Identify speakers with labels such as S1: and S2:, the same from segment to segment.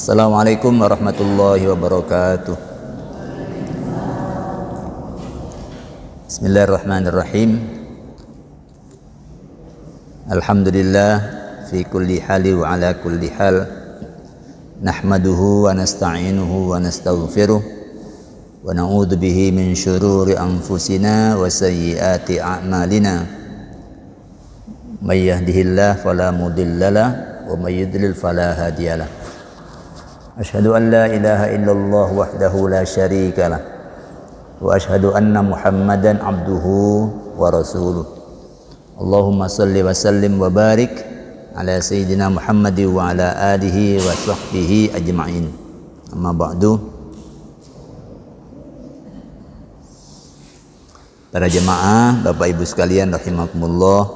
S1: Assalamualaikum warahmatullahi wabarakatuh. Bismillahirrahmanirrahim. Alhamdulillah fi kulli hali wa ala kulli hal. Nahmaduhu wa nasta'inuhu wa nastaghfiruh wa na'udzu bihi min syururi anfusina wa sayyiati a'malina. May yahdihillahu fala mudhillalah wa may yudlil fala hadiyalah. Asyhadu an la ilaha illallah wahdahu la syarika lah wa asyhadu anna Muhammadan abduhu wa rasuluh. Allahumma salli wa sallim wa barik ala sayyidina Muhammad wa ala alihi wa sahbihi ajma'in. Amma ba'du. Para jemaah, Bapak Ibu sekalian rahimakumullah.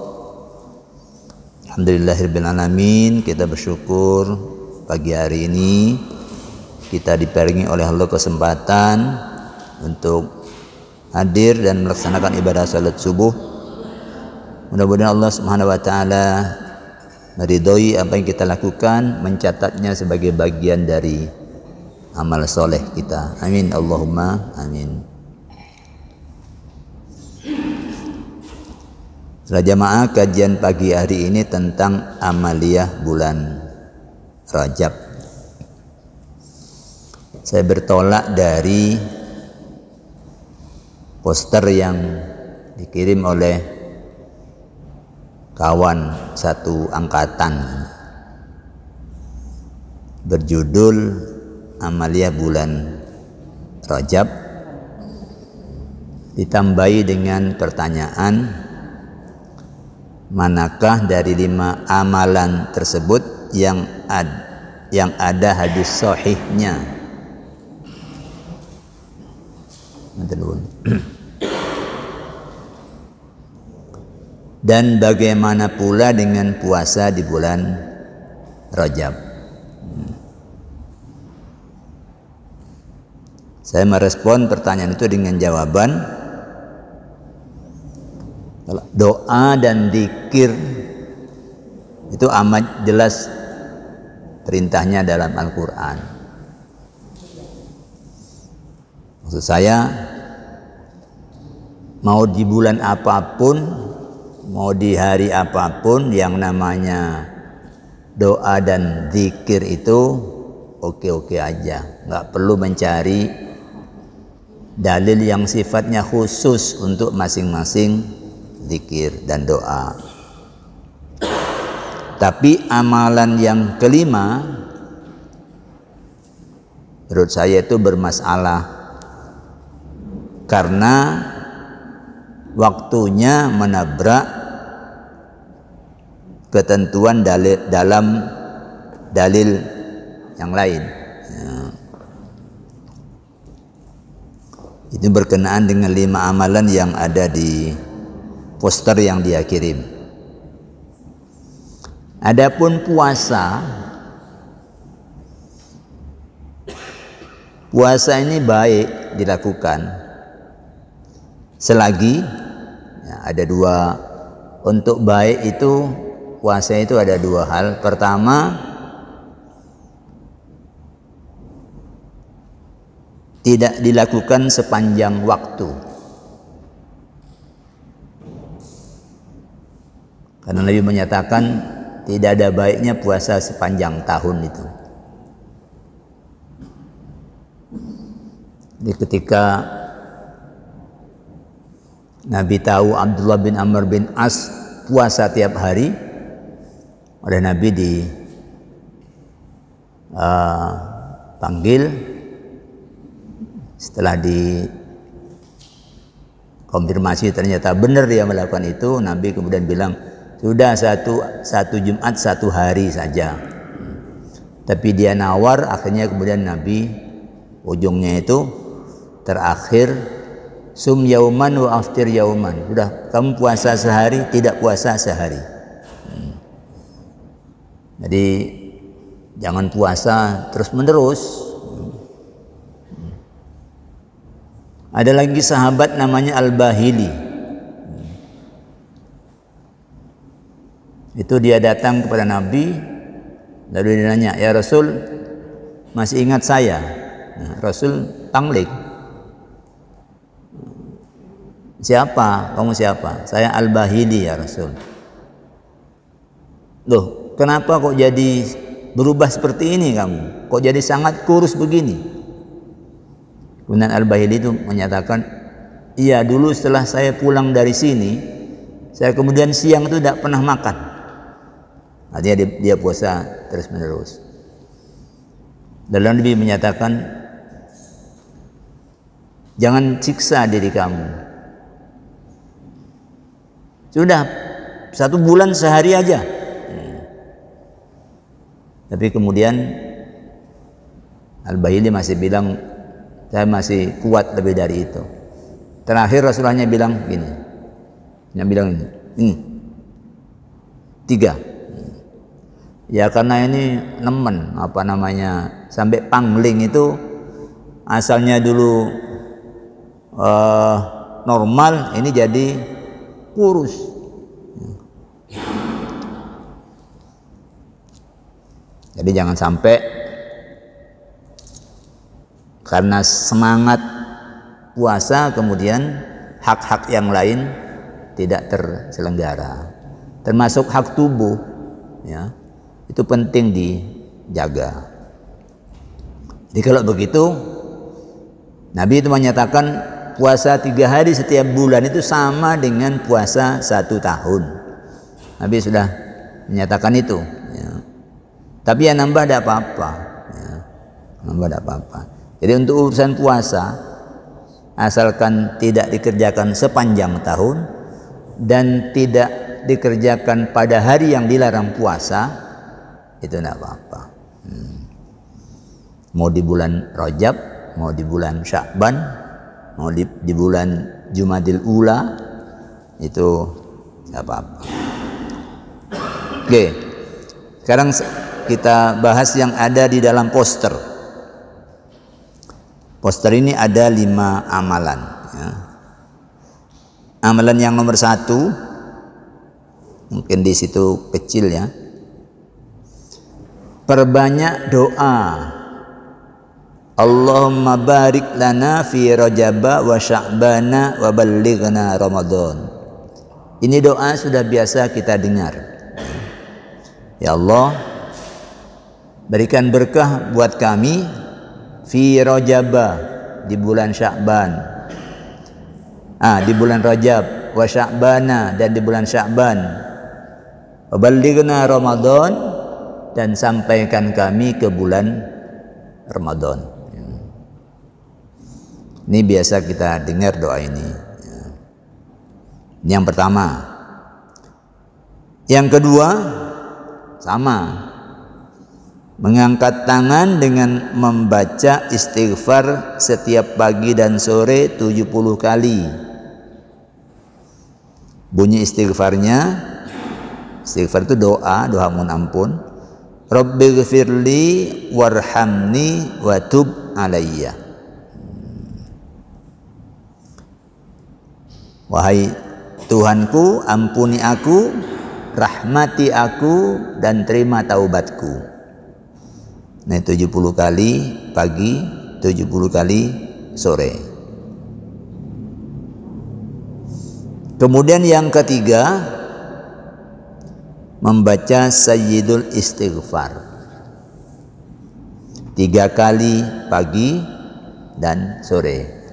S1: Alhamdulillahirabbil alamin, kita bersyukur pagi hari ini kita diparingi oleh Allah kesempatan untuk hadir dan melaksanakan ibadah salat subuh. Mudah-mudahan Allah Subhanahu wa taala meridhoi apa yang kita lakukan, mencatatnya sebagai bagian dari amal soleh kita. Amin Allahumma amin. Saudara jamaah, kajian pagi hari ini tentang amaliyah bulan Rajab. Saya bertolak dari poster yang dikirim oleh kawan satu angkatan berjudul Amaliyah Bulan Rajab, ditambahi dengan pertanyaan, manakah dari 5 amalan tersebut yang ada hadis sahihnya? Dan bagaimana pula dengan puasa di bulan Rajab? Saya merespon pertanyaan itu dengan jawaban, doa dan zikir itu amat jelas perintahnya dalam Al-Quran. Maksud saya, mau di bulan apapun, mau di hari apapun, yang namanya doa dan zikir itu oke-oke aja. Nggak perlu mencari dalil yang sifatnya khusus untuk masing-masing zikir dan doa. Tapi amalan yang kelima menurut saya itu bermasalah, karena waktunya menabrak ketentuan dalam dalil yang lain. Itu berkenaan dengan 5 amalan yang ada di poster yang dia kirim. Adapun puasa ini baik dilakukan selagi ada 2. Untuk baik itu, puasa itu ada 2 hal. Pertama, tidak dilakukan sepanjang waktu, karena Nabi menyatakan tidak ada baiknya puasa sepanjang tahun itu. Jadi ketika Nabi tahu Abdullah bin Amr bin As puasa tiap hari, oleh Nabi dipanggil. Setelah dikonfirmasi ternyata benar dia melakukan itu, Nabi kemudian bilang, sudah satu Jumat 1 hari saja. Tapi dia nawar, akhirnya kemudian Nabi ujungnya itu terakhir, sum yauman wa aftir yauman. Sudah, kamu puasa sehari, tidak puasa sehari. Jadi jangan puasa terus menerus. Ada lagi sahabat namanya Al-Bahili. Itu dia datang kepada Nabi, lalu dia nanya, ya Rasul, masih ingat saya? Nah, Rasul tanglik. Siapa? Kamu siapa? Saya Al-Bahili ya Rasul. Loh, kenapa kok jadi berubah seperti ini kamu? Kok jadi sangat kurus begini? Kemudian Al-Bahili itu menyatakan, iya dulu setelah saya pulang dari sini, saya kemudian siang itu tidak pernah makan. Artinya dia puasa terus menerus. Dalam Nabi menyatakan, jangan siksa diri kamu. Sudah 1 bulan sehari aja. Tapi kemudian Al-Bahili masih bilang, saya masih kuat lebih dari itu. Terakhir Rasulullahnya bilang gini, yang bilang ini 3. Ya karena ini nemen sampai pangling itu asalnya dulu normal, ini jadi kurus. Jadi jangan sampai karena semangat puasa kemudian hak-hak yang lain tidak terselenggara, termasuk hak tubuh, ya, itu penting dijaga. Jadi kalau begitu, Nabi itu menyatakan puasa 3 hari setiap bulan itu sama dengan puasa 1 tahun. Nabi sudah menyatakan itu, ya. Tapi yang nambah tidak apa-apa, ya. Nambah tidak apa-apa. Jadi untuk urusan puasa, asalkan tidak dikerjakan sepanjang tahun dan tidak dikerjakan pada hari yang dilarang puasa, itu tidak apa-apa. Mau di bulan Rajab, mau di bulan Sya'ban, mau di bulan Jumadil Ula, itu tidak apa-apa. Oke, sekarang kita bahas yang ada di dalam poster. Poster ini ada 5 amalan, ya. Amalan yang nomor 1, mungkin di situ kecil ya, perbanyak doa. Allahumma barik lana fi Rajaba wa Sya'bana wa ballighna Ramadan. Ini doa sudah biasa kita dengar. Ya Allah, berikan berkah buat kami fi Rajaba, di bulan Sya'ban, di bulan Rajab, wa Sya'bana, dan di bulan Sya'ban, wa ballighna Ramadan, dan sampaikan kami ke bulan Ramadan. Ini biasa kita dengar doa ini. Ini yang pertama. Yang kedua, sama, mengangkat tangan dengan membaca istighfar setiap pagi dan sore 70 kali. Bunyi istighfarnya, istighfar itu doa mohon ampun. Rabbighfirli warhamni wa tub alayya. Wahai Tuhanku, ampuni aku, rahmati aku, dan terima taubatku. Nah, 70 kali pagi, 70 kali sore. Kemudian yang ketiga, membaca Sayyidul Istighfar 3 kali pagi dan sore.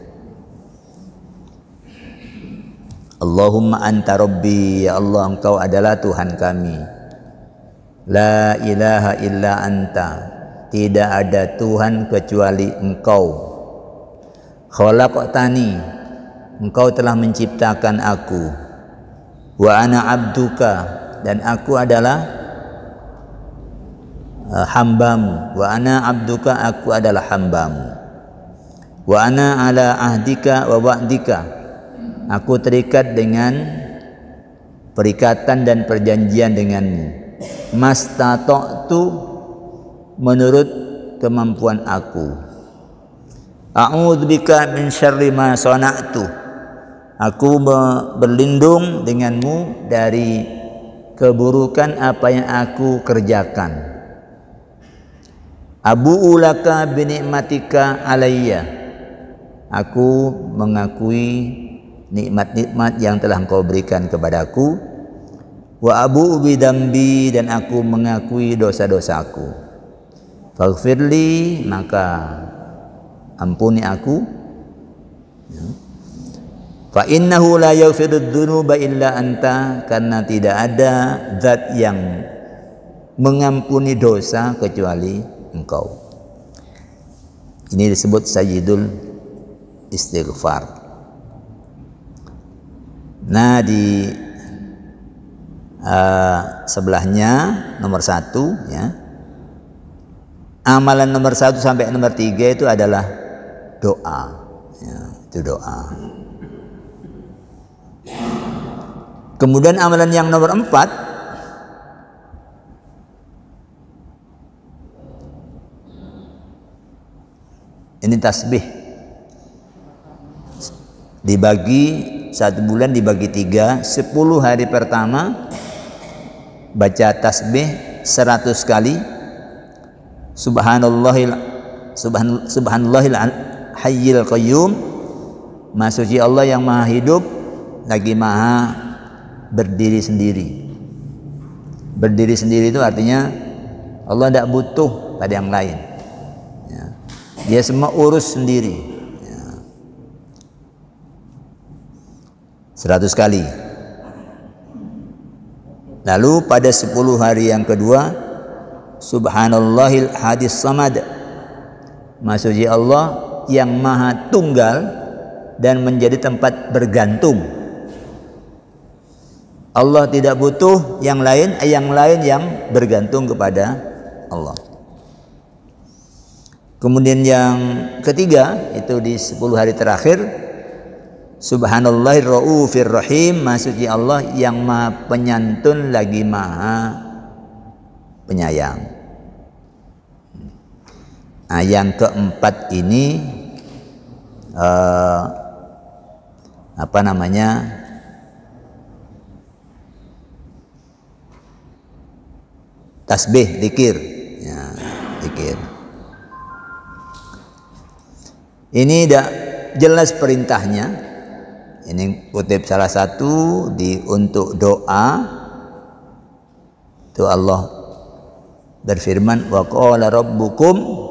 S1: Allahumma anta rabbi, ya Allah engkau adalah Tuhan kami. La ilaha illa anta, tidak ada Tuhan kecuali engkau. Khalaqtani, engkau telah menciptakan aku. Wa ana abduka, dan aku adalah hambamu. Wa ana abduka, aku adalah hambamu. Wa ana ala ahdika wa wa'dika, aku terikat dengan perikatan dan perjanjian denganmu. Mastata'tu, menurut kemampuan aku. A'udzubika min syarri ma sana'tu, aku berlindung denganmu dari keburukan apa yang aku kerjakan. Abu'u laka binikmatika alayya, aku mengakui nikmat-nikmat yang telah engkau berikan kepadaku. Wa abu'u bidambi, dan aku mengakui dosa-dosaku. Faghfirli, maka ampuni aku. Fa innahu la yaghfirudz dzunuba illa anta, karena tidak ada zat yang mengampuni dosa kecuali engkau. Ini disebut sayyidul istighfar. Nah, di sebelahnya nomor 1 ya. Amalan nomor 1 sampai nomor 3 itu adalah doa ya, itu doa. Kemudian amalan yang nomor 4 ini tasbih. Dibagi 1 bulan dibagi 3, 10 hari pertama baca tasbih 100 kali. Subhanallahil hayyil qayyum, Maha suci Allah yang maha hidup lagi maha berdiri sendiri. Berdiri sendiri itu artinya Allah tidak butuh pada yang lain ya. Dia semua urus sendiri ya. 100 kali. Lalu pada 10 hari yang kedua, Subhanallahil hadis samad, Maha suci Allah yang maha tunggal dan menjadi tempat bergantung. Allah tidak butuh yang lain yang bergantung kepada Allah. Kemudian yang ketiga itu di 10 hari terakhir, Subhanallahir raufir rahim, Maha suci Allah yang maha penyantun lagi maha penyayang. Nah, yang keempat ini tasbih, zikir ya, zikir. Ini tidak jelas perintahnya. Ini kutip salah satu untuk doa itu Allah berfirman, wa qala rabbukum,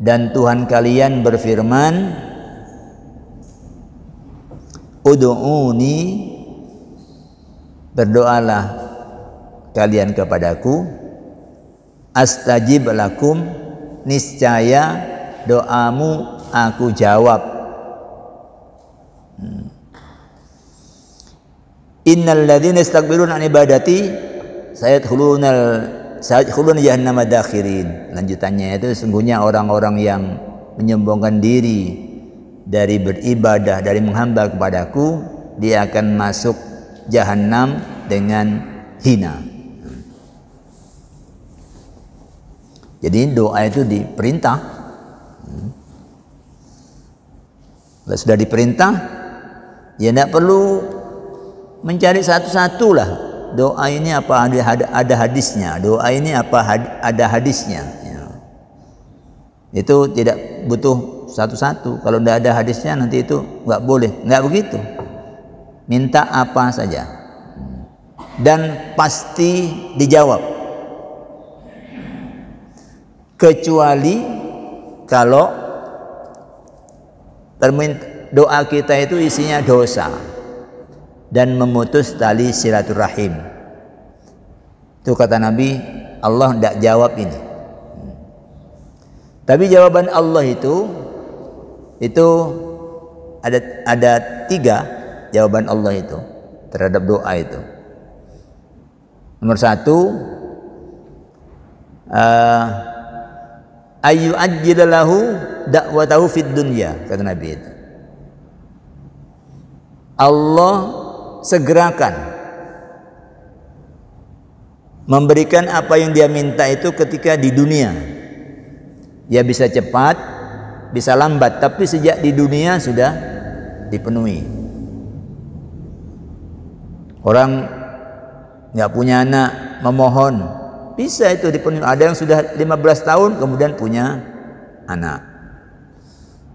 S1: dan Tuhan kalian berfirman, ud'uni, berdoalah kalian kepadaku, astajib lakum, niscaya doamu aku jawab. Innal ladzina istakbiruna an ibadati sayadkhuluna jahannama dakhirin. Lanjutannya itu sesungguhnya orang-orang yang menyombongkan diri dari beribadah, dari menghamba kepadaku, dia akan masuk jahanam dengan hina. Jadi doa itu diperintah. Kalau sudah diperintah, ya tidak perlu mencari satu-satu lah. Doa ini apa ada hadisnya, doa ini apa ada hadisnya ya. Itu tidak butuh satu-satu. Kalau tidak ada hadisnya nanti itu nggak boleh, nggak begitu. Minta apa saja dan pasti dijawab, kecuali kalau doa kita itu isinya dosa dan memutus tali silaturahim. Itu kata Nabi, Allah tidak jawab ini. Tapi jawaban Allah itu ada 3 jawaban Allah itu terhadap doa itu. Nomor 1, ayu ajjilalahu da'watahu fid dunya, kata Nabi itu. Allah segerakan memberikan apa yang dia minta itu ketika di dunia. Ya bisa cepat, bisa lambat, tapi sejak di dunia sudah dipenuhi. Orang nggak punya anak, memohon bisa itu dipenuhi. Ada yang sudah 15 tahun kemudian punya anak.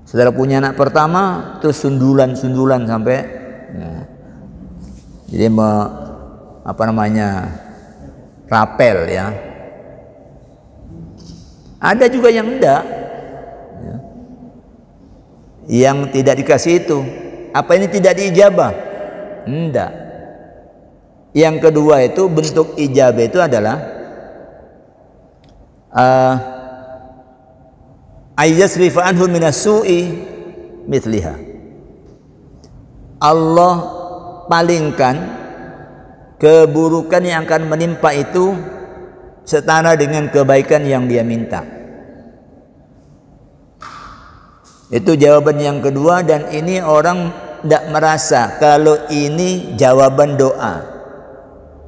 S1: Setelah punya anak pertama terus sundulan sampai jadi rapel ya. Ada juga yang enggak ya. Yang tidak dikasih itu. Apa ini tidak diijabah? Enggak. Yang kedua itu bentuk ijabah itu adalah ayyasrifa anhu minas su'i mithliha. Allah palingkan keburukan yang akan menimpa itu setara dengan kebaikan yang dia minta. Itu jawaban yang kedua, dan ini orang tidak merasa kalau ini jawaban doa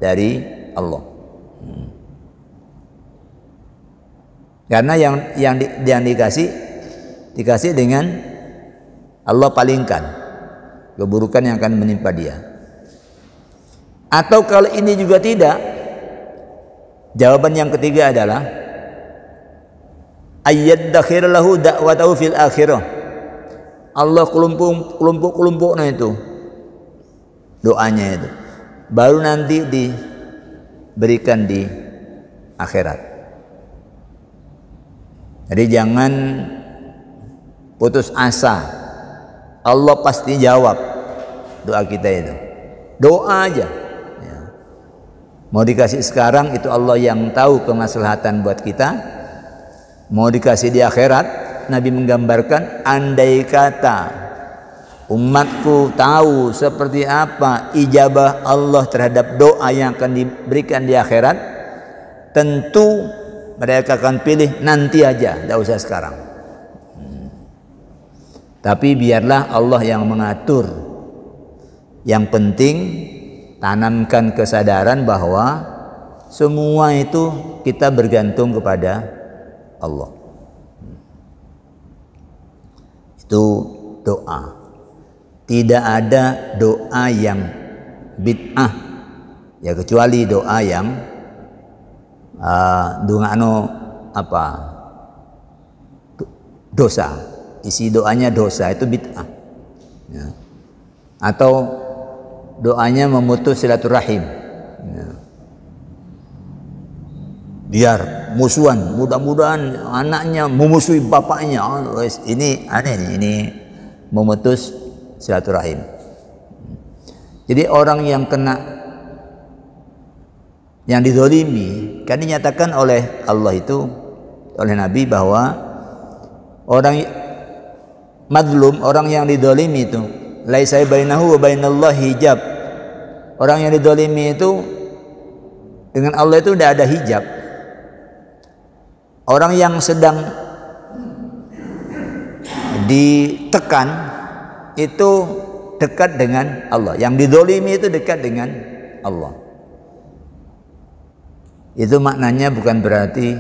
S1: dari Allah. Karena yang dikasih dengan Allah palingkan keburukan yang akan menimpa dia. Atau kalau ini juga tidak, jawaban yang ketiga adalah ayyaddakhir lahu da'watahu fil akhirah. Allah kelompok-kelompoknya itu doanya itu baru nanti diberikan di akhirat. Jadi jangan putus asa. Allah pasti jawab doa kita itu. Doa aja. Ya. Mau dikasih sekarang itu Allah yang tahu kemaslahatan buat kita. Mau dikasih di akhirat, Nabi menggambarkan andai kata umatku tahu seperti apa ijabah Allah terhadap doa yang akan diberikan di akhirat, tentu mereka akan pilih nanti aja, tidak usah sekarang. Tapi biarlah Allah yang mengatur. Yang penting tanamkan kesadaran bahwa semua itu kita bergantung kepada Allah. Itu doa. Tidak ada doa yang bid'ah ya, kecuali doa yang dosa, isi doanya dosa, itu bid'ah ya. Atau doanya memutus silaturahim ya. Biar musuhan, mudah-mudahan anaknya memusuhi bapaknya, ini aneh, ini memutus silaturahim. Jadi orang yang kena, yang dizalimi, kan dinyatakan oleh Allah itu, oleh Nabi, bahwa orang madlum, orang yang dizalimi itu laisa bainahu wa bainallahi hijab. Orang yang dizalimi itu dengan Allah itu tidak ada hijab. Orang yang sedang ditekan itu dekat dengan Allah. Yang dizalimi itu dekat dengan Allah. Itu maknanya bukan berarti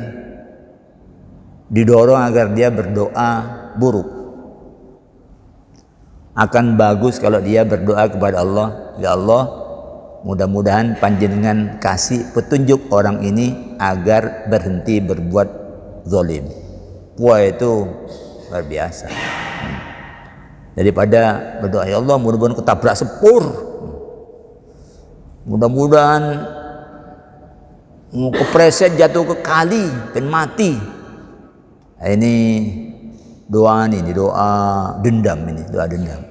S1: didorong agar dia berdoa buruk. Akan bagus kalau dia berdoa kepada Allah, ya Allah, mudah-mudahan panjenengan kasih petunjuk orang ini agar berhenti berbuat zalim. Wah, itu luar biasa. Daripada berdoa, ya Allah, mudah-mudahan ketabrak sepur, mudah-mudahan kepreset jatuh ke kali dan mati. Nah, ini doa dendam, ini doa dendam.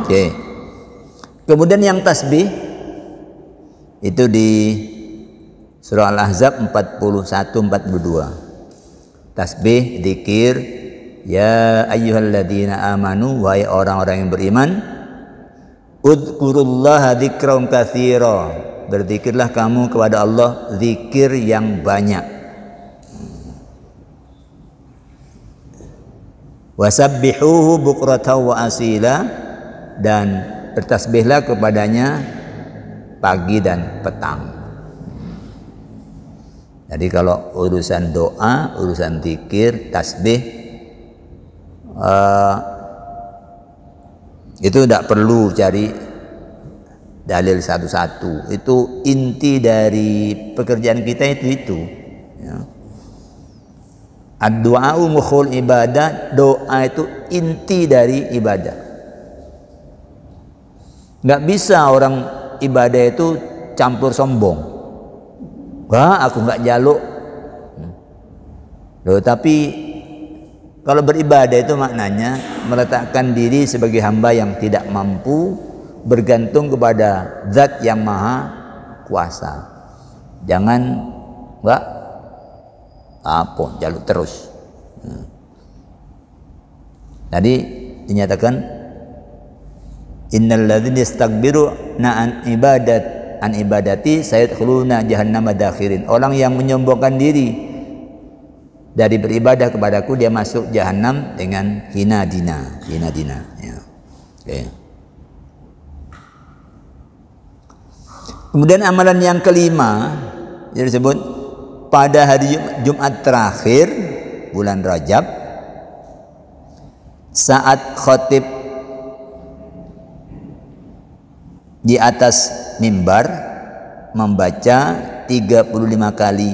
S1: Oke. Kemudian yang tasbih itu di surah Al-Ahzab 41-42. Tasbih, zikir, ya ayyuhalladzina amanu, wahai orang-orang yang beriman, udzukurullaha dzikran katsira, berzikirlah kamu kepada Allah zikir yang banyak. Wasabbihuhu bukratan wa asila, dan bertasbihlah kepadanya pagi dan petang. Jadi kalau urusan doa, urusan zikir, tasbih, itu tidak perlu cari dalil satu-satu. Itu inti dari pekerjaan kita itu. Ya. Ad-du'a'u mukhul ibadah, doa itu inti dari ibadah. Nggak bisa orang ibadah itu campur sombong. Wah, aku nggak jaluk. Loh, tapi kalau beribadah itu maknanya meletakkan diri sebagai hamba yang tidak mampu, bergantung kepada Zat yang Maha Kuasa. Jangan enggak jaluk terus. Tadi dinyatakan innal ladzina yastakbiruna an ibadati sayadkhuluna jahannama dakhirin. Orang yang menyombongkan diri dari beribadah kepadaku, dia masuk jahanam dengan hina dina ya. Okay. Kemudian amalan yang kelima yang disebut pada hari Jumat terakhir bulan Rajab, saat khatib di atas mimbar membaca 35 kali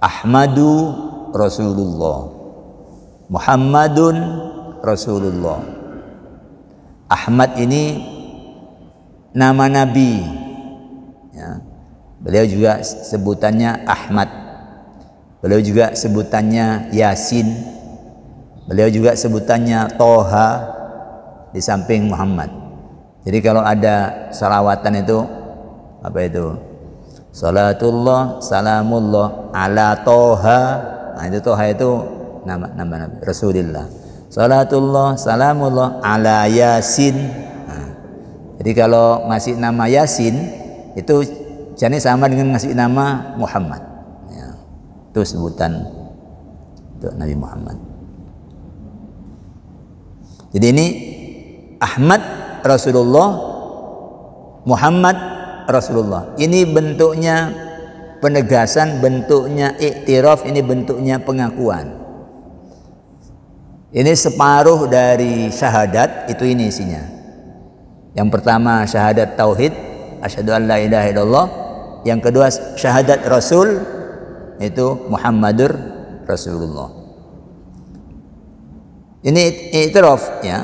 S1: Ahmadu Rasulullah, Muhammadun Rasulullah. Ahmad ini nama Nabi ya. Beliau juga sebutannya Ahmad, beliau juga sebutannya Yasin, beliau juga sebutannya Toha di samping Muhammad. Jadi kalau ada salawatan itu apa itu? Salatullah salamullah ala Toha. Nah, itu Toha itu nama Nabi Rasulullah. Salatullah salamullah ala Yasin. Nah, jadi kalau ngasih nama Yasin itu jadi sama dengan ngasih nama Muhammad ya. Itu sebutan untuk Nabi Muhammad. Jadi ini Ahmad Rasulullah, Muhammad Rasulullah. Ini bentuknya penegasan, bentuknya iktiraf, ini bentuknya pengakuan. Ini separuh dari syahadat, itu ini isinya. Yang pertama syahadat tauhid, asyhadu an la ilaha illallah. Yang kedua syahadat Rasul, itu Muhammadur Rasulullah. Ini iktiraf ya.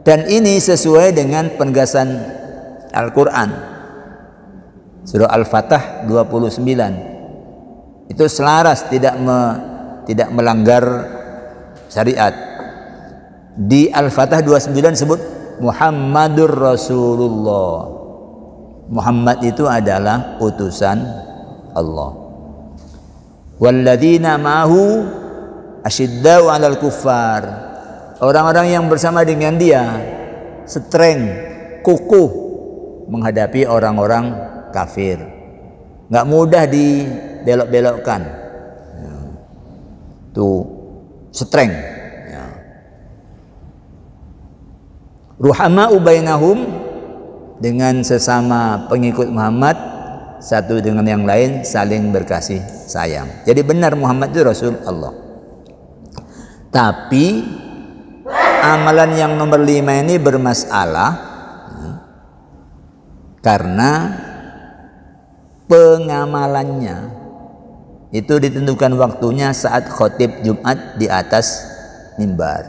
S1: Dan ini sesuai dengan penegasan Al-Qur'an. Surah Al-Fatah 29. Itu selaras, tidak melanggar syariat. Di Al-Fatah 29 sebut Muhammadur Rasulullah. Muhammad itu adalah utusan Allah. Walladzina ma'ahu asyiddau 'alal kuffar. Orang-orang yang bersama dengan dia streng, kukuh menghadapi orang-orang kafir. Enggak mudah dibelok-belokkan. Tuh streng ya. Ruhama'u bainahum, dengan sesama pengikut Muhammad, satu dengan yang lain saling berkasih sayang. Jadi benar Muhammad itu Rasul Allah. Tapi amalan yang nomor 5 ini bermasalah karena pengamalannya itu ditentukan waktunya saat khotib Jumat di atas mimbar.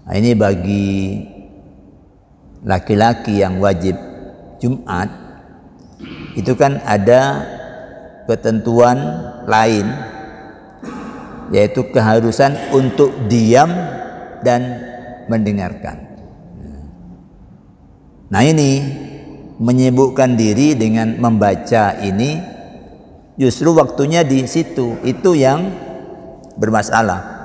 S1: Nah, ini bagi laki-laki yang wajib Jumat itu kan ada ketentuan lain, yaitu keharusan untuk diam dan mendengarkan. Nah, ini menyibukkan diri dengan membaca ini, justru waktunya di situ, itu yang bermasalah.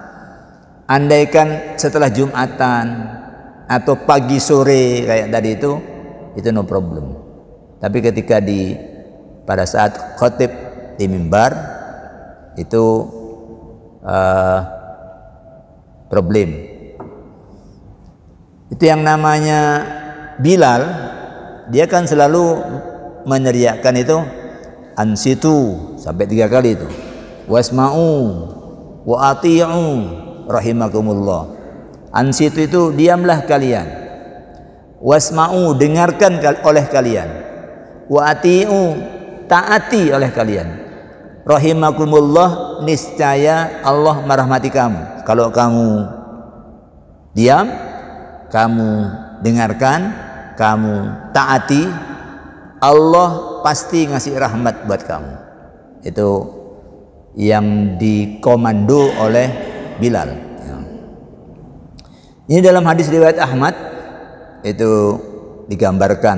S1: Andaikan setelah Jumatan atau pagi sore kayak tadi itu no problem. Tapi ketika pada saat khotib di mimbar itu problem. Itu yang namanya Bilal, dia kan selalu meneriakkan itu ansitu sampai 3 kali itu. Wasma'u wa ati'u rahimakumullah. Ansitu itu diamlah kalian. wasma'u dengarkan oleh kalian, wa ati'u taati oleh kalian. Rahimakumullah, niscaya Allah merahmati kamu. Kalau kamu diam, kamu dengarkan, kamu taati, Allah pasti ngasih rahmat buat kamu. Itu yang dikomando oleh Bilal. Ini dalam hadis riwayat Ahmad itu digambarkan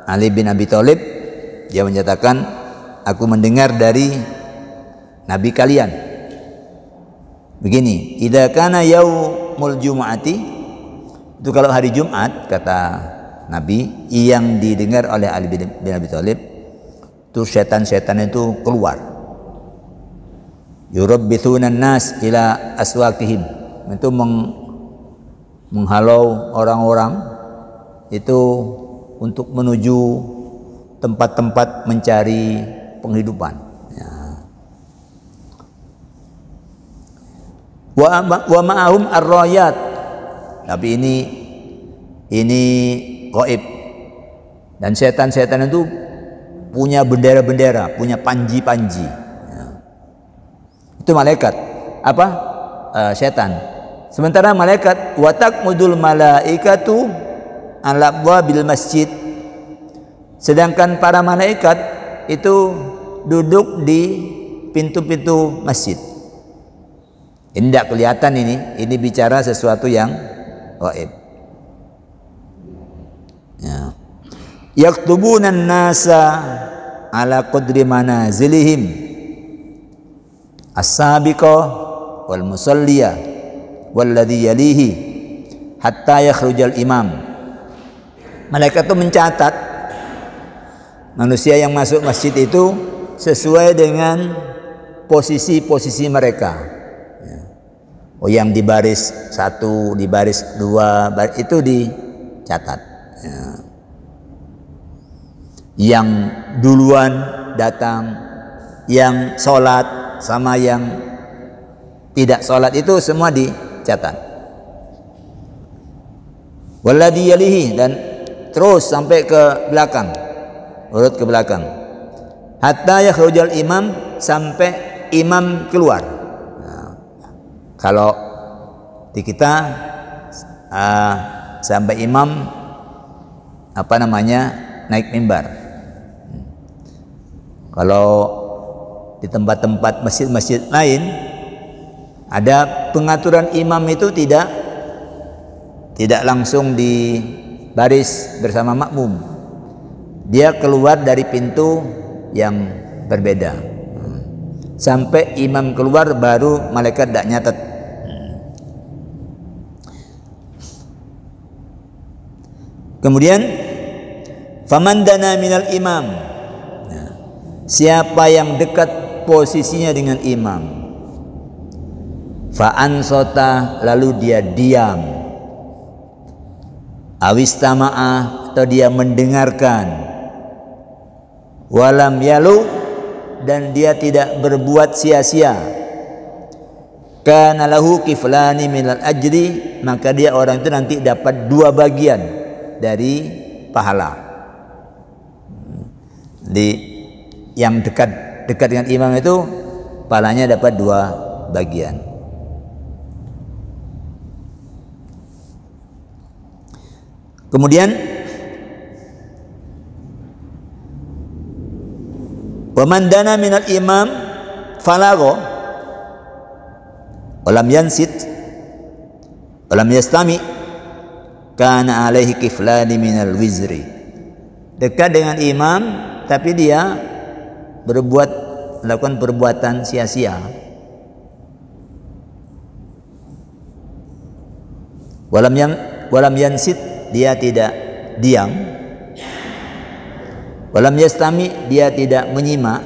S1: Ali bin Abi Thalib, dia menyatakan, aku mendengar dari Nabi kalian begini, idza kana yaumul jumu'ati, itu kalau hari Jumat, kata Nabi, yang didengar oleh Ali bin Abi Thalib, itu setan-setan itu keluar, yurabbithunan nas ila aswaqihim, itu menghalau orang-orang itu untuk menuju tempat-tempat mencari penghidupan. Ya. Wa ma'ahum ar-rayat, tapi ini gaib, dan setan-setan itu punya bendera-bendera, punya panji-panji. Ya. Itu malaikat apa? Setan. Sementara malaikat watak mudul malaikatu ala bil masjid, sedangkan para malaikat itu duduk di pintu-pintu masjid. Ini tidak kelihatan, ini bicara sesuatu yang gaib. Ya. Yaktubunan nasa ala qadri manazilihim as-sabiqah wal musalliyah walladhi yalihi hatta yakhrujal imam. Malaikat itu mencatat manusia yang masuk masjid itu sesuai dengan posisi-posisi mereka. Oh, yang di baris 1, di baris 2, itu dicatat. Ya. Yang duluan datang, yang sholat sama yang tidak sholat itu semua dicatat. Walladhi yalihi, dan terus sampai ke belakang, urut ke belakang. Hatta yakhrujal imam, sampai imam keluar. Nah, kalau di kita sampai imam naik mimbar. Kalau di tempat-tempat masjid-masjid lain ada pengaturan imam itu tidak langsung di baris bersama makmum. Dia keluar dari pintu yang berbeda. Sampai imam keluar baru malaikat tidak nyatet. Kemudian faman dana minal imam, siapa yang dekat posisinya dengan imam, fa ansota, lalu dia diam, awistama'a, atau dia mendengarkan, walam yalu, dan dia tidak berbuat sia-sia, kana lahu kiflani minal ajri, maka dia orang itu nanti dapat 2 bagian dari pahala. Yang dekat dengan imam itu pahalanya dapat 2 bagian. Kemudian wa man dana minal imam falagho walam yansit walam yastami kana alaihi kiflani minal wizri. Dekat dengan imam tapi dia melakukan perbuatan sia-sia. Walam yansit, dia tidak diam. Walam yastami, dia tidak menyimak.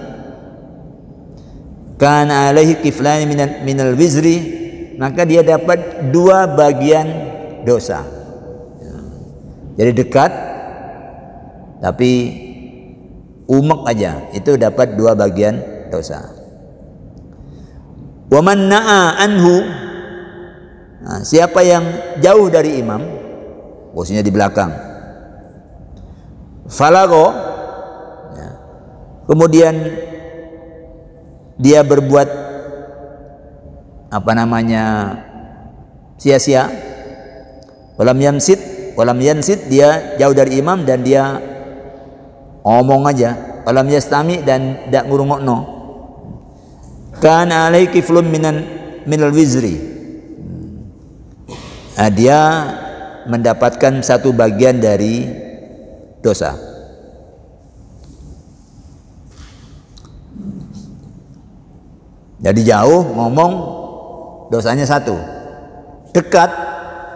S1: Kana alaihi kiflani minal wizri, maka dia dapat 2 bagian dosa. Jadi dekat tapi umek aja, itu dapat 2 bagian dosa. Wa man na'a anhu, Nah, siapa yang jauh dari imam, posisinya di belakang, falago, ya, kemudian dia berbuat sia-sia, walam yansit, dia jauh dari imam dan dia ngomong aja, walam yastami, dan tidak ngurungokno, kana alai kiflun minal wizri. Nah, dia mendapatkan satu bagian dari dosa. Jadi jauh ngomong dosanya satu, dekat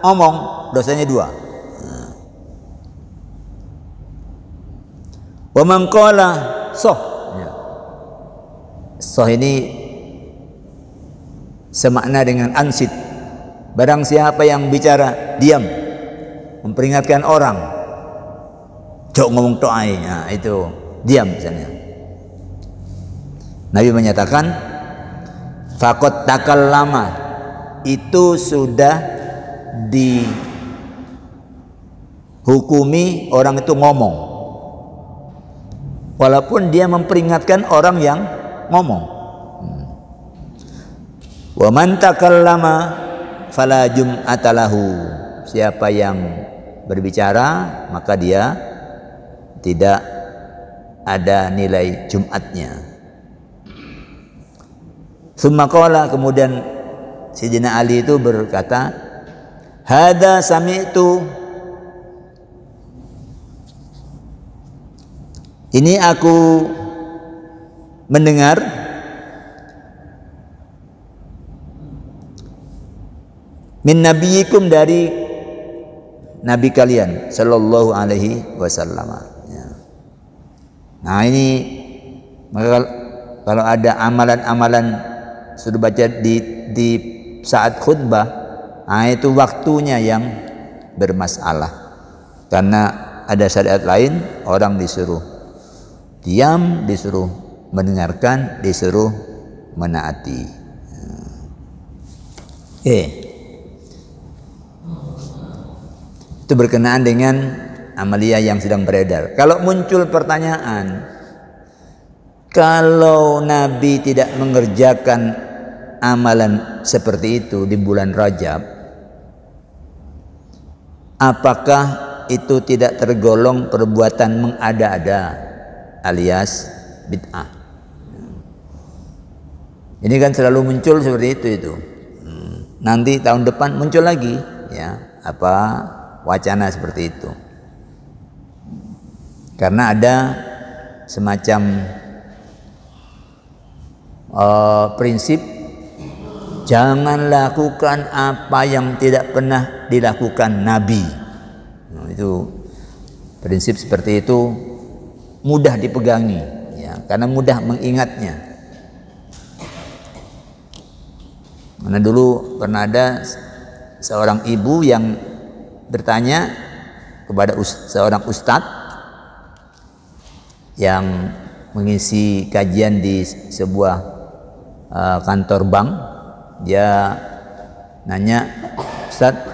S1: ngomong dosanya dua. Wa man qala soh, soh ini semakna dengan ansit. Barang siapa yang bicara diam, memperingatkan orang, jauh ngomong to'ai, nah, itu diam misalnya. Nabi menyatakan faqad takallama, itu sudah dihukumi orang itu ngomong, walaupun dia memperingatkan orang yang ngomong. Wa man takallama fala jum'ata lahu, siapa yang berbicara maka dia tidak ada nilai Jumatnya. Summa qala, kemudian Sayyidina Ali itu berkata, hada sami'tu, ini aku mendengar min nabiyikum, dari nabi kalian sallallahu alaihi wasallam. Nah, ini maka kalau ada amalan-amalan sudah baca di saat khutbah, nah itu waktunya yang bermasalah, karena ada syariat lain orang disuruh diam, disuruh mendengarkan, disuruh menaati. Itu berkenaan dengan amalia yang sedang beredar. Kalau muncul pertanyaan, kalau Nabi tidak mengerjakan amalan seperti itu di bulan Rajab, apakah itu tidak tergolong perbuatan mengada-ada alias bid'ah? Ini kan selalu muncul seperti itu. Nanti tahun depan muncul lagi, ya, wacana seperti itu. Karena ada semacam prinsip, jangan lakukan apa yang tidak pernah dilakukan Nabi. Nah, itu prinsip seperti itu mudah dipegangi, ya, karena mudah mengingatnya. Mana dulu pernah ada seorang ibu yang bertanya kepada seorang ustadz yang mengisi kajian di sebuah kantor bank. Dia nanya, Ustadz,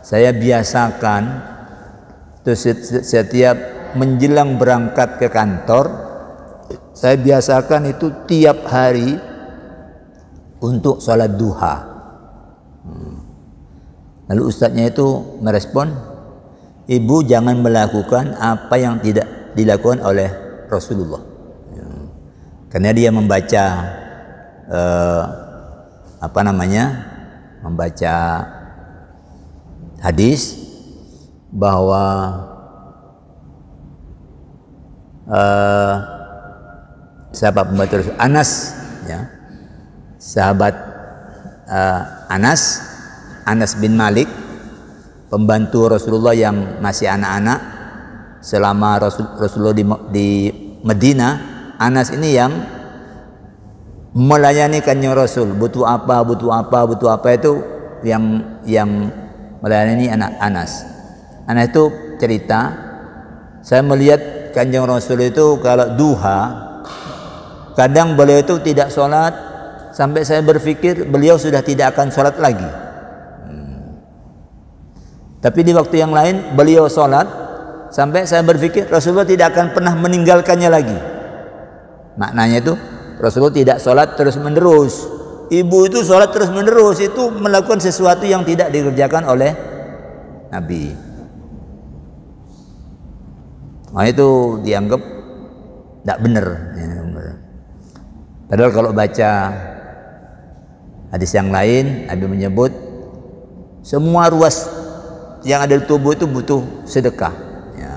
S1: saya biasakan terus setiap menjelang berangkat ke kantor, saya biasakan itu tiap hari untuk sholat duha. Lalu ustadznya itu merespon, ibu jangan melakukan apa yang tidak dilakukan oleh Rasulullah. Karena dia membaca membaca hadis bahwa sahabat pembantu Anas, ya, sahabat Anas bin Malik, pembantu Rasulullah yang masih anak-anak selama Rasulullah di Medina. Anas ini yang melayani Kanjeng Rasul, butuh apa itu yang melayani anak Anas. Anas itu cerita, saya melihat Kanjeng Rasul itu kalau duha, kadang beliau itu tidak sholat sampai saya berpikir beliau sudah tidak akan sholat lagi. Tapi di waktu yang lain beliau sholat sampai saya berpikir Rasulullah tidak akan pernah meninggalkannya lagi. Maknanya itu Rasulullah tidak sholat terus menerus. Ibu itu sholat terus menerus, itu melakukan sesuatu yang tidak dikerjakan oleh Nabi. Nah itu dianggap tidak benar. Padahal kalau baca hadis yang lain, Nabi menyebut semua ruas yang ada di tubuh itu butuh sedekah. Ya.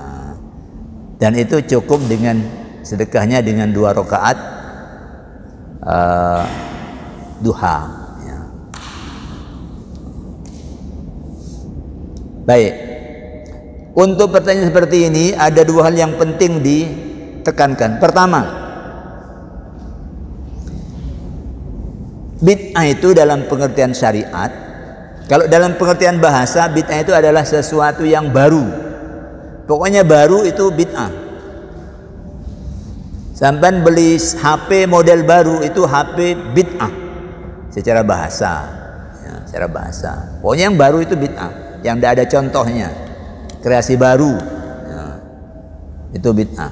S1: Dan itu cukup dengan sedekahnya dengan 2 rakaat duha. Ya. Baik. Untuk pertanyaan seperti ini ada 2 hal yang penting ditekankan. Pertama, bid'ah itu dalam pengertian syariat, kalau dalam pengertian bahasa, bid'ah itu adalah sesuatu yang baru. Pokoknya baru itu bid'ah. Sampai beli HP model baru itu HP bid'ah secara bahasa. Ya, secara bahasa. Pokoknya yang baru itu bid'ah, yang tidak ada contohnya. Kreasi baru, ya, itu bid'ah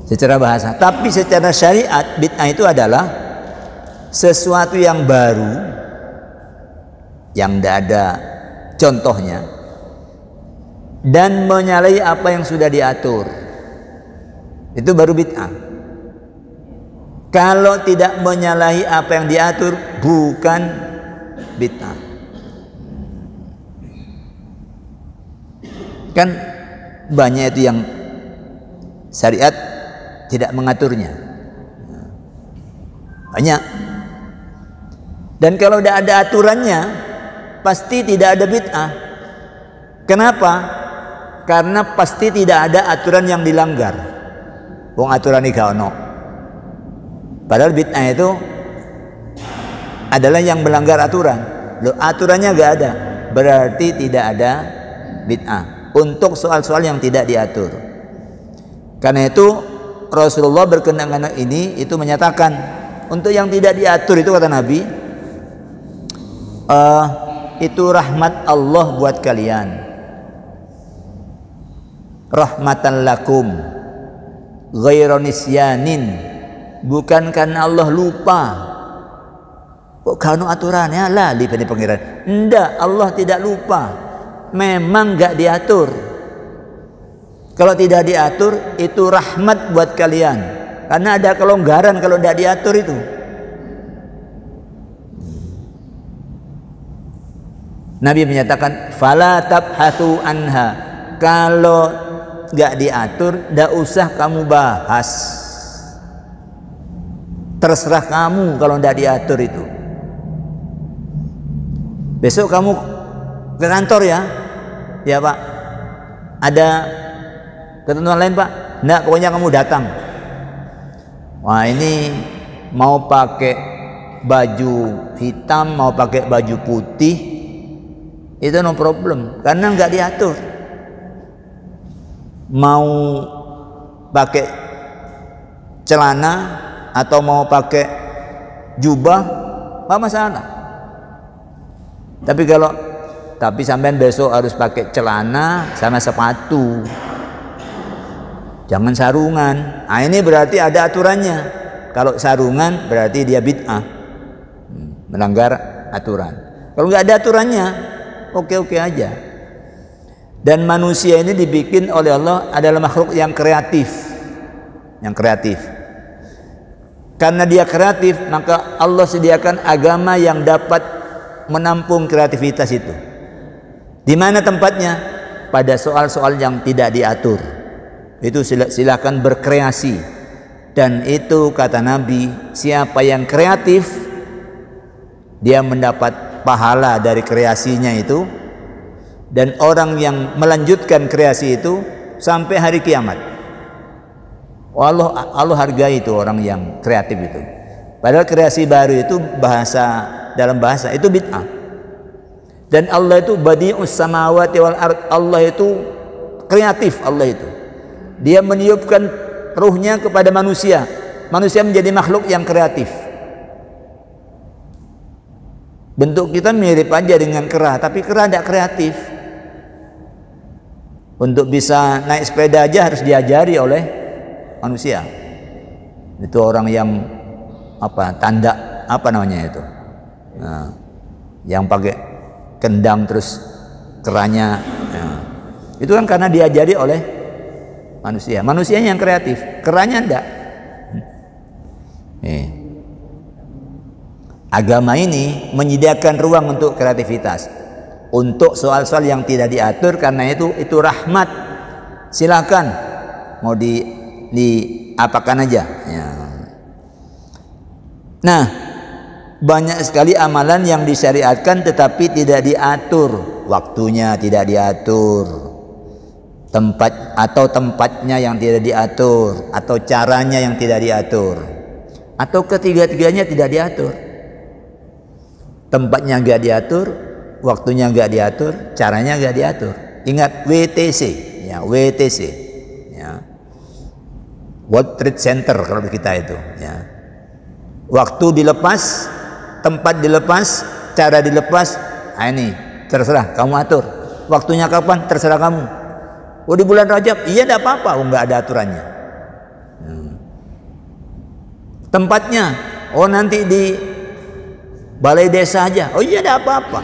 S1: secara bahasa. Tapi secara syariat, bid'ah itu adalah sesuatu yang baru yang tidak ada contohnya dan menyalahi apa yang sudah diatur. Itu baru bid'ah. Kalau tidak menyalahi apa yang diatur, bukan bid'ah. Kan banyak itu yang syariat tidak mengaturnya, banyak. Dan kalau tidak ada aturannya, pasti tidak ada bid'ah. Kenapa? Karena pasti tidak ada aturan yang dilanggar. Wong aturan iki ono. Padahal bid'ah itu adalah yang melanggar aturan. Loh, aturannya enggak ada, berarti tidak ada bid'ah. Untuk soal-soal yang tidak diatur. Karena itu Rasulullah berkenaan ini itu menyatakan untuk yang tidak diatur itu kata Nabi, itu rahmat Allah buat kalian, rahmatan lakum ghairu nisyanin, bukan karena Allah lupa. Kok kanu aturannya lali pada pangeran? Enggak, Allah tidak lupa. Memang enggak diatur. Kalau tidak diatur itu rahmat buat kalian. Karena ada kelonggaran kalau tidak diatur itu. Nabi menyatakan fala tabhathu anha. Kalau enggak diatur, enggak usah kamu bahas. Terserah kamu kalau enggak diatur itu. Besok kamu ke kantor ya. Ya Pak. Ada ketentuan lain Pak? Enggak, pokoknya kamu datang. Wah, ini mau pakai baju hitam, mau pakai baju putih, itu no problem, karena enggak diatur. Mau pakai celana atau mau pakai jubah, apa masalah. Tapi sampean besok harus pakai celana sama sepatu, jangan sarungan. Nah, ini berarti ada aturannya. Kalau sarungan berarti dia bid'ah, melanggar aturan. Kalau nggak ada aturannya, oke-oke aja. Dan manusia ini dibikin oleh Allah adalah makhluk yang kreatif, Karena dia kreatif, maka Allah sediakan agama yang dapat menampung kreativitas itu. Di mana tempatnya? Pada soal-soal yang tidak diatur. Itu silakan berkreasi. Dan itu kata Nabi, siapa yang kreatif, dia mendapat pahala dari kreasinya itu. Dan orang yang melanjutkan kreasi itu sampai hari kiamat. Allah hargai itu orang yang kreatif itu. Padahal kreasi baru itu dalam bahasa itu bid'ah. Dan Allah itu badi'us samawati wal ard. Allah itu kreatif, Allah itu. Dia meniupkan ruhnya kepada manusia. Manusia menjadi makhluk yang kreatif. Bentuk kita mirip aja dengan kera, tapi kera tidak kreatif. Untuk bisa naik sepeda aja harus diajari oleh manusia. Itu orang yang tanda namanya itu, nah, yang pakai kendang terus keranya, nah, itu kan karena diajari oleh manusia. Manusianya yang kreatif, keranya enggak. Agama ini menyediakan ruang untuk kreativitas, untuk soal-soal yang tidak diatur, karena itu rahmat. Silakan mau diapakan aja ya. Nah, banyak sekali amalan yang disyariatkan tetapi tidak diatur, waktunya tidak diatur, tempatnya yang tidak diatur, atau caranya yang tidak diatur, atau ketiga-tiganya tidak diatur. Tempatnya nggak diatur, waktunya nggak diatur, caranya nggak diatur. Ingat WTC, ya WTC, ya World Trade Center kalau kita itu, ya. Waktu dilepas, tempat dilepas, cara dilepas, nah ini terserah kamu atur. Waktunya kapan terserah kamu. Oh di bulan Rajab, iya tidak apa-apa, nggak ada aturannya. Tempatnya, oh nanti di balai desa aja, oh iya tidak apa-apa.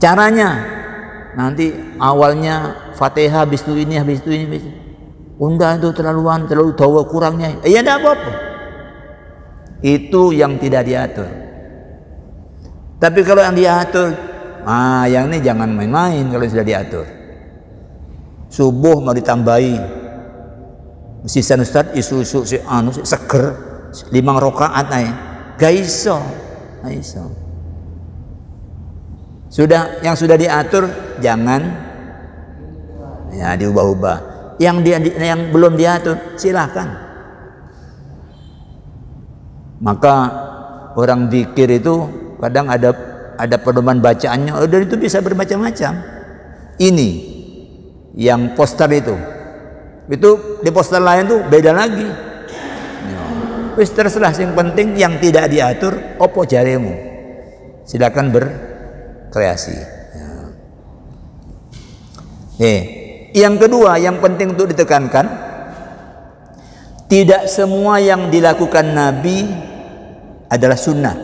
S1: Caranya nanti awalnya Fatihah, habis itu ini, habis itu ini, habis itu. Unda itu terlalu tahu kurangnya. Iya tidak apa-apa. Itu yang tidak diatur. Tapi kalau yang diatur, yang ini jangan main-main kalau sudah diatur. Subuh mau ditambahi, sisa Ustaz isu seger 5 rakaat aja. Gak iso. Yang sudah diatur jangan ya diubah-ubah. Yang belum diatur silahkan. Maka orang zikir itu kadang ada pedoman bacaannya, dan itu bisa bermacam-macam. Ini yang poster itu di poster lain tuh beda lagi. Wis terserah, yang penting yang tidak diatur opo jaremu. Silakan berkreasi. Yang kedua yang penting untuk ditekankan, tidak semua yang dilakukan Nabi adalah sunnah.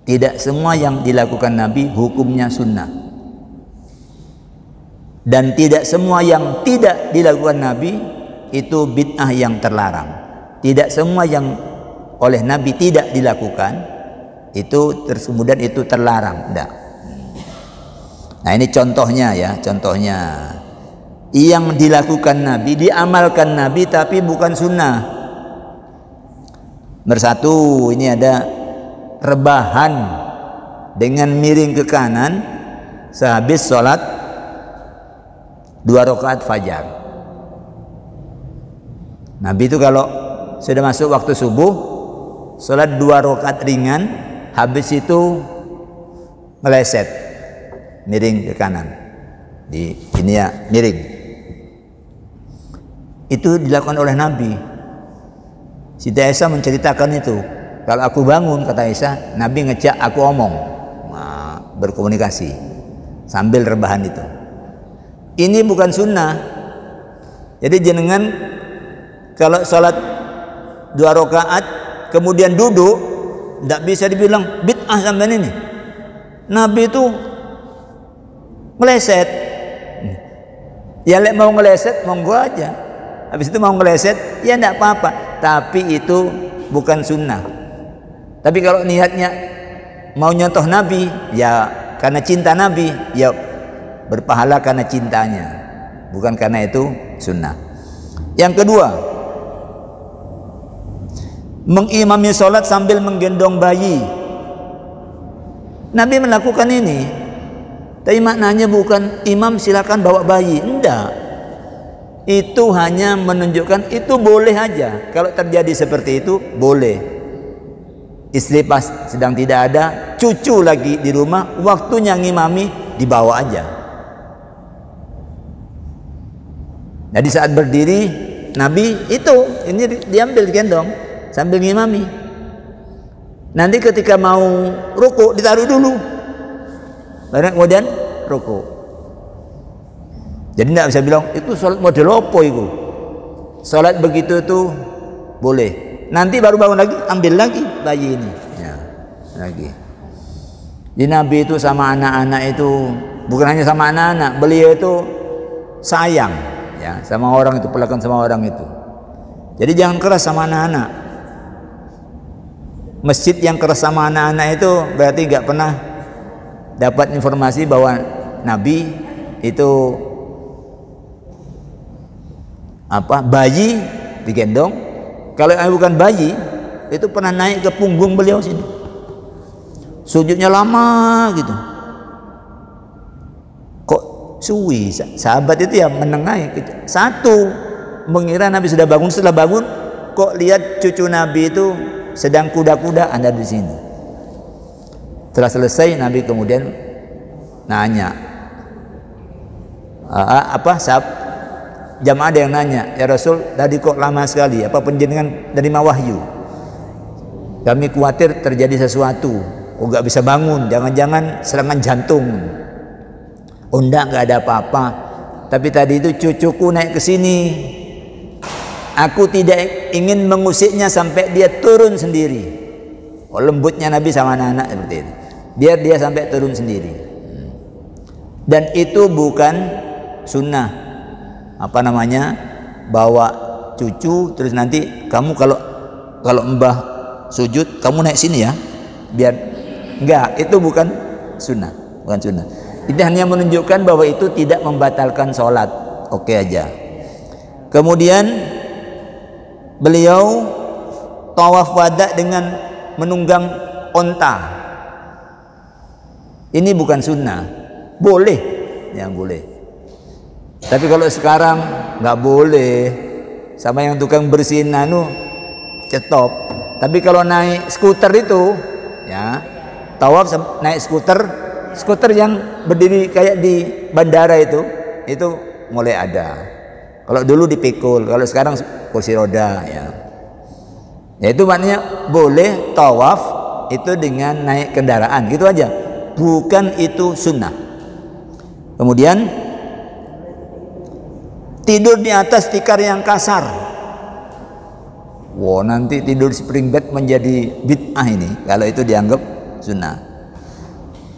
S1: Tidak semua yang dilakukan Nabi hukumnya sunnah. Dan tidak semua yang tidak dilakukan Nabi itu bid'ah yang terlarang. Tidak semua yang oleh Nabi tidak dilakukan itu kemudian itu terlarang. Tidak. Nah ini contohnya ya, contohnya yang dilakukan Nabi, diamalkan Nabi tapi bukan sunnah. Bersatu, ini ada rebahan dengan miring ke kanan sehabis sholat 2 rakaat fajar. Nabi itu kalau sudah masuk waktu subuh, sholat 2 rakaat ringan, habis itu meleset, miring ke kanan. Ini ya miring. Itu dilakukan oleh Nabi. Siti Aisyah menceritakan itu. Kalau aku bangun, kata Aisyah, Nabi ngejak aku omong, berkomunikasi sambil rebahan itu. Ini bukan sunnah. Jadi jenengan kalau sholat 2 rakaat kemudian duduk, tidak bisa dibilang bid'ah sampai ini. Nabi itu meleset. Ya mau ngeleset monggo aja. Habis itu mau ngeleset ya tidak apa-apa. Tapi itu bukan sunnah. Tapi kalau niatnya mau nyontoh Nabi, ya karena cinta Nabi, ya berpahala karena cintanya, bukan karena itu sunnah. Yang kedua, mengimami sholat sambil menggendong bayi. Nabi melakukan ini, tapi maknanya bukan imam silakan bawa bayi, enggak. Itu hanya menunjukkan itu boleh aja. Kalau terjadi seperti itu boleh. Istri pas sedang tidak ada, cucu lagi di rumah, waktunya ngimami dibawa aja. Jadi saat berdiri Nabi itu ini diambil digendong sambil ngimami. Nanti ketika mau ruku ditaruh dulu, baru kemudian ruku. Jadi tidak bisa bilang itu sholat model apa itu. Sholat begitu itu boleh. Nanti baru bangun lagi ambil lagi bayi ini. Ya, lagi. Jadi Nabi itu sama anak-anak itu bukan hanya sama anak-anak, beliau itu sayang ya sama orang itu, perlakuan sama orang itu. Jadi jangan keras sama anak-anak. Masjid yang keras sama anak-anak itu berarti nggak pernah dapat informasi bahwa Nabi itu bayi digendong. Kalau bukan bayi itu pernah naik ke punggung beliau sini, sujudnya lama gitu. Kok suwi sahabat itu ya menengahi satu mengira Nabi sudah bangun, setelah bangun kok lihat cucu Nabi itu sedang kuda-kuda ada di sini. Setelah selesai Nabi kemudian nanya, jamaah ada yang nanya, ya Rasul tadi kok lama sekali, apa penjenengan dari wahyu? Kami khawatir terjadi sesuatu, nggak bisa bangun, jangan-jangan serangan jantung. Enggak ada apa-apa. Tapi tadi itu cucuku naik ke sini. Aku tidak ingin mengusiknya sampai dia turun sendiri. Lembutnya Nabi sama anak-anak seperti itu. Biar dia sampai turun sendiri. Dan itu bukan sunnah. Bawa cucu terus nanti kamu kalau mbah sujud kamu naik sini ya. Biar enggak, itu bukan sunnah, bukan sunnah. Itu hanya menunjukkan bahwa itu tidak membatalkan sholat. Oke aja. Kemudian beliau tawaf wada dengan menunggang onta. Ini bukan sunnah, boleh, ya boleh. Tapi kalau sekarang nggak boleh, sama yang tukang bersihin cetop. Tapi kalau naik skuter itu, ya tawaf naik skuter yang berdiri kayak di bandara itu mulai ada. Kalau dulu dipikul, kalau sekarang kursi roda ya. Itu maknanya boleh tawaf itu dengan naik kendaraan, gitu aja. Bukan itu sunnah. Kemudian tidur di atas tikar yang kasar. Wow, nanti tidur spring bed menjadi bid'ah ini kalau itu dianggap sunnah.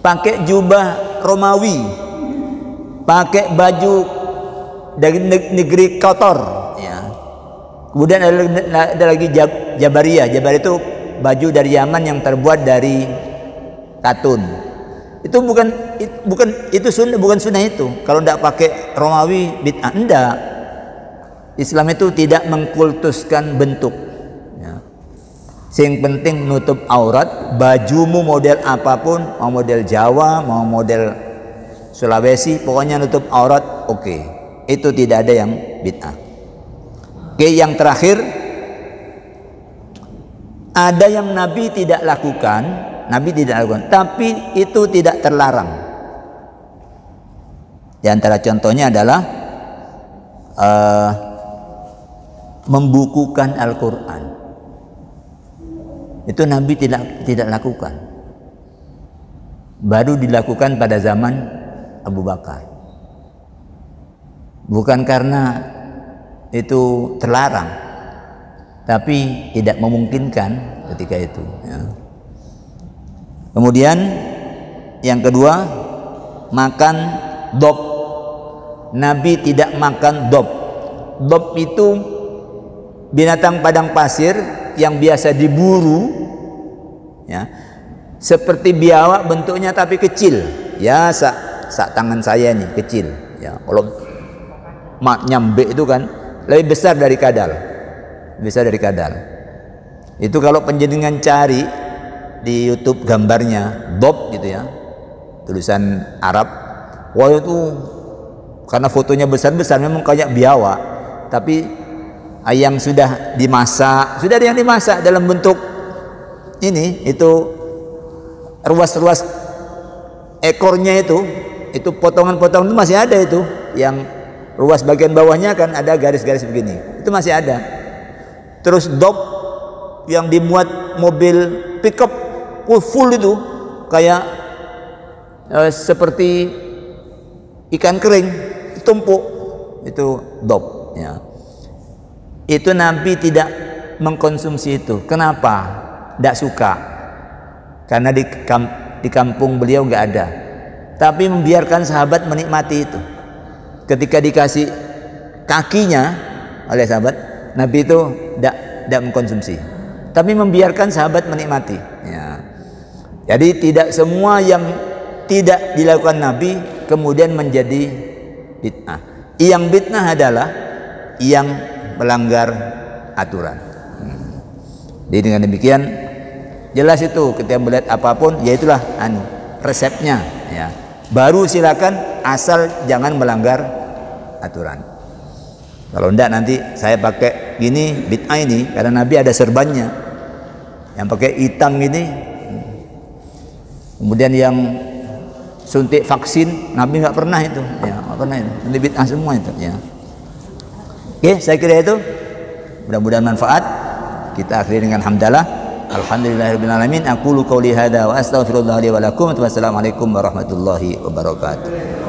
S1: Pakai jubah Romawi, pakai baju dari negeri kotor ya. Kemudian ada lagi Jabariyah. Jabariyah itu baju dari Yaman yang terbuat dari katun. Itu bukan itu sunnah, bukan sunnah itu. Kalau tidak pakai Romawi bid'ah. Enggak. Islam itu tidak mengkultuskan bentuk ya. Yang penting nutup aurat. Bajumu model apapun, mau model Jawa, mau model Sulawesi, pokoknya nutup aurat oke. Itu tidak ada yang bid'ah. Oke, yang terakhir, ada yang Nabi tidak lakukan, tapi itu tidak terlarang. Di antara contohnya adalah membukukan Al-Quran. Itu Nabi tidak lakukan. Baru dilakukan pada zaman Abu Bakar. Bukan karena itu terlarang, tapi tidak memungkinkan ketika itu ya. Kemudian yang kedua, makan dob. Nabi tidak makan dob. Dob itu binatang padang pasir yang biasa diburu ya, seperti biawak bentuknya tapi kecil ya, sak tangan saya nih kecil ya. Kalau nyambe itu kan lebih besar dari kadal, itu kalau penjenengan cari di YouTube gambarnya dob gitu ya, tulisan Arab, wah itu karena fotonya besar-besar memang kayak biawak, tapi yang sudah dimasak, sudah ada yang dimasak dalam bentuk ini, itu ruas-ruas ekornya itu potongan-potongan itu masih ada itu yang ruas bagian bawahnya kan ada garis-garis begini, itu masih ada. Terus dop yang dimuat mobil pickup full itu kayak seperti ikan kering tumpuk, itu dop ya. Itu Nabi tidak mengkonsumsi itu. Kenapa? Tidak suka, karena di kampung beliau nggak ada. Tapi membiarkan sahabat menikmati itu. Ketika dikasih kakinya oleh sahabat, Nabi itu tidak mengkonsumsi, tapi membiarkan sahabat menikmati ya. Jadi tidak semua yang tidak dilakukan Nabi kemudian menjadi bid'ah. Yang bid'ah adalah yang melanggar aturan. Jadi dengan demikian jelas itu ketika melihat apapun, yaitulah resepnya ya. Baru silakan, asal jangan melanggar aturan. Kalau enggak nanti saya pakai gini bid'ah ini, karena Nabi ada serbannya yang pakai hitam gini. Kemudian yang suntik vaksin Nabi nggak pernah itu ya, nggak pernah itu. Ini bid'ah semua itu ya. Oke, saya kira itu. Mudah-mudahan manfaat. Kita akhiri dengan hamdalah. Alhamdulillahirabbil alamin. Aqulu qouli hadza wa astaghfirullah li wa lakum. Wassalamualaikum warahmatullahi wabarakatuh.